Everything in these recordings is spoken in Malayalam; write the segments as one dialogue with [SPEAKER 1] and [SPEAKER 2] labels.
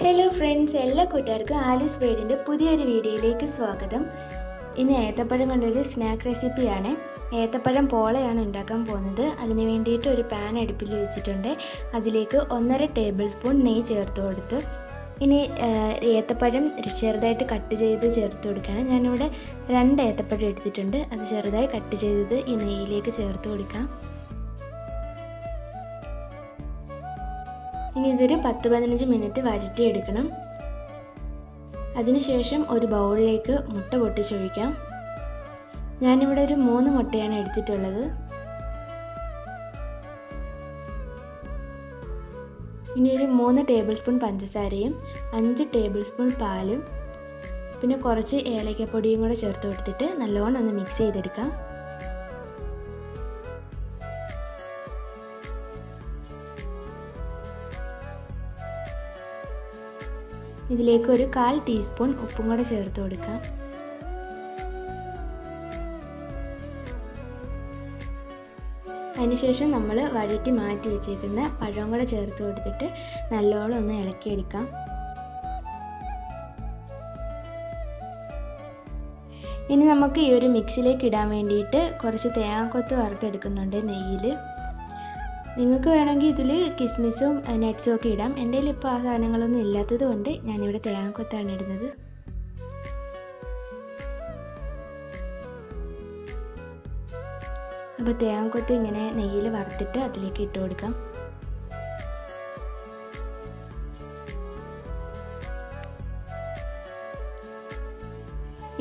[SPEAKER 1] ഹലോ ഫ്രണ്ട്സ്, എല്ലാ കൂട്ടുകാർക്കും ആലിസ് വേഡിൻ്റെ പുതിയൊരു വീഡിയോയിലേക്ക് സ്വാഗതം. ഇന്ന് ഏത്തപ്പഴം കൊണ്ടൊരു സ്നാക്ക് റെസിപ്പിയാണ്. ഏത്തപ്പഴം പോളയാണ് ഉണ്ടാക്കാൻ പോകുന്നത്. അതിന് വേണ്ടിയിട്ട് ഒരു പാൻ അടുപ്പിൽ വെച്ചിട്ടുണ്ട്. അതിലേക്ക് 1.5 ടേബിൾ സ്പൂൺ നെയ്യ് ചേർത്ത് കൊടുത്ത് ഇനി ഏത്തപ്പഴം ചെറുതായിട്ട് കട്ട് ചെയ്ത് ചേർത്ത് കൊടുക്കുകയാണ്. ഞാനിവിടെ 2 ഏത്തപ്പഴം എടുത്തിട്ടുണ്ട്. അത് ചെറുതായി കട്ട് ചെയ്തത് ഈ നെയ്യിലേക്ക് ചേർത്ത് കൊടുക്കാം. ഇനി ഇതൊരു 10-15 മിനിറ്റ് വഴറ്റിയെടുക്കണം. അതിനുശേഷം ഒരു ബൗളിലേക്ക് മുട്ട പൊട്ടിച്ചൊഴിക്കാം. ഞാനിവിടെ ഒരു 3 മുട്ടയാണ് എടുത്തിട്ടുള്ളത്. ഇനി ഒരു 3 ടേബിൾ സ്പൂൺ പഞ്ചസാരയും 5 ടേബിൾ സ്പൂൺ പാലും പിന്നെ കുറച്ച് ഏലക്കപ്പൊടിയും കൂടെ ചേർത്ത് കൊടുത്തിട്ട് നല്ലോണം ഒന്ന് മിക്സ് ചെയ്തെടുക്കാം. ഇതിലേക്ക് ഒരു 1/4 ടീസ്പൂൺ ഉപ്പും കൂടെ ചേർത്ത് കൊടുക്കാം. അതിനുശേഷം നമ്മൾ വഴറ്റി മാറ്റി വെച്ചേക്കുന്ന പഴം കൂടെ ചേർത്ത് കൊടുത്തിട്ട് നല്ലോണം ഒന്ന് ഇളക്കിയെടുക്കാം. ഇനി നമുക്ക് ഈ ഒരു മിക്സിലേക്ക് ഇടാൻ വേണ്ടിയിട്ട് കുറച്ച് തേങ്ങാക്കൊത്ത് വറുത്തെടുക്കുന്നുണ്ട് നെയ്യിൽ. നിങ്ങൾക്ക് വേണമെങ്കിൽ ഇതിൽ കിസ്മിസും നട്ട്സും ഒക്കെ ഇടാം. എൻ്റെ കയ്യിൽ ഇപ്പോൾ ആ സാധനങ്ങളൊന്നും ഇല്ലാത്തത് കൊണ്ട് ഞാനിവിടെ തേങ്ങാക്കൊത്താണ് ഇടുന്നത്. അപ്പോൾ തേങ്ങാക്കൊത്ത് ഇങ്ങനെ നെയ്യിൽ വറുത്തിട്ട് അതിലേക്ക് ഇട്ട് കൊടുക്കാം.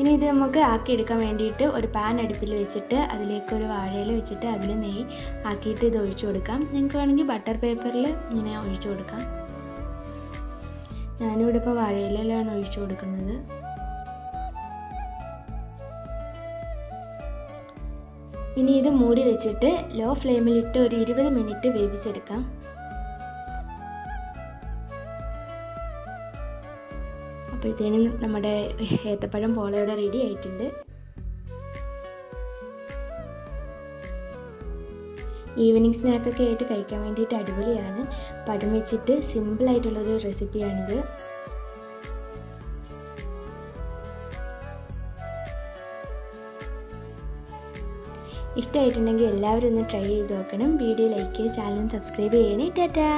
[SPEAKER 1] ഇനി ഇത് നമുക്ക് ആക്കിയെടുക്കാൻ വേണ്ടിയിട്ട് ഒരു പാൻ അടുപ്പിൽ വെച്ചിട്ട് അതിലേക്ക് ഒരു വാഴയില വെച്ചിട്ട് അതിൽ നെയ്യ് ആക്കിയിട്ട് ഇത് ഒഴിച്ചു കൊടുക്കാം. നിങ്ങൾക്ക് വേണമെങ്കിൽ ബട്ടർ പേപ്പറിൽ ഇങ്ങനെ ഒഴിച്ചു കൊടുക്കാം. ഞാനിവിടെ ഇപ്പോൾ വാഴയിലാണ് ഒഴിച്ചു കൊടുക്കുന്നത്. ഇനി ഇത് മൂടി വെച്ചിട്ട് ലോ ഫ്ലെയിമിലിട്ട് ഒരു 20 മിനിറ്റ് വേവിച്ചെടുക്കാം. അപ്പോഴത്തേനും നമ്മുടെ ഏത്തപ്പഴം പോളയുടെ റെഡി ആയിട്ടുണ്ട്. ഈവനിങ് സ്നാക്കൊക്കെ ആയിട്ട് കഴിക്കാൻ വേണ്ടിയിട്ട് അടിപൊളിയാണ്. പഴം വെച്ചിട്ട് സിമ്പിളായിട്ടുള്ളൊരു റെസിപ്പിയാണിത്. ഇഷ്ടമായിട്ടുണ്ടെങ്കിൽ എല്ലാവരും ഒന്ന് ട്രൈ ചെയ്ത് നോക്കണം. വീഡിയോ ലൈക്ക് ചെയ്യുക, ചാനൽ സബ്സ്ക്രൈബ് ചെയ്യണേ. ടാറ്റാ.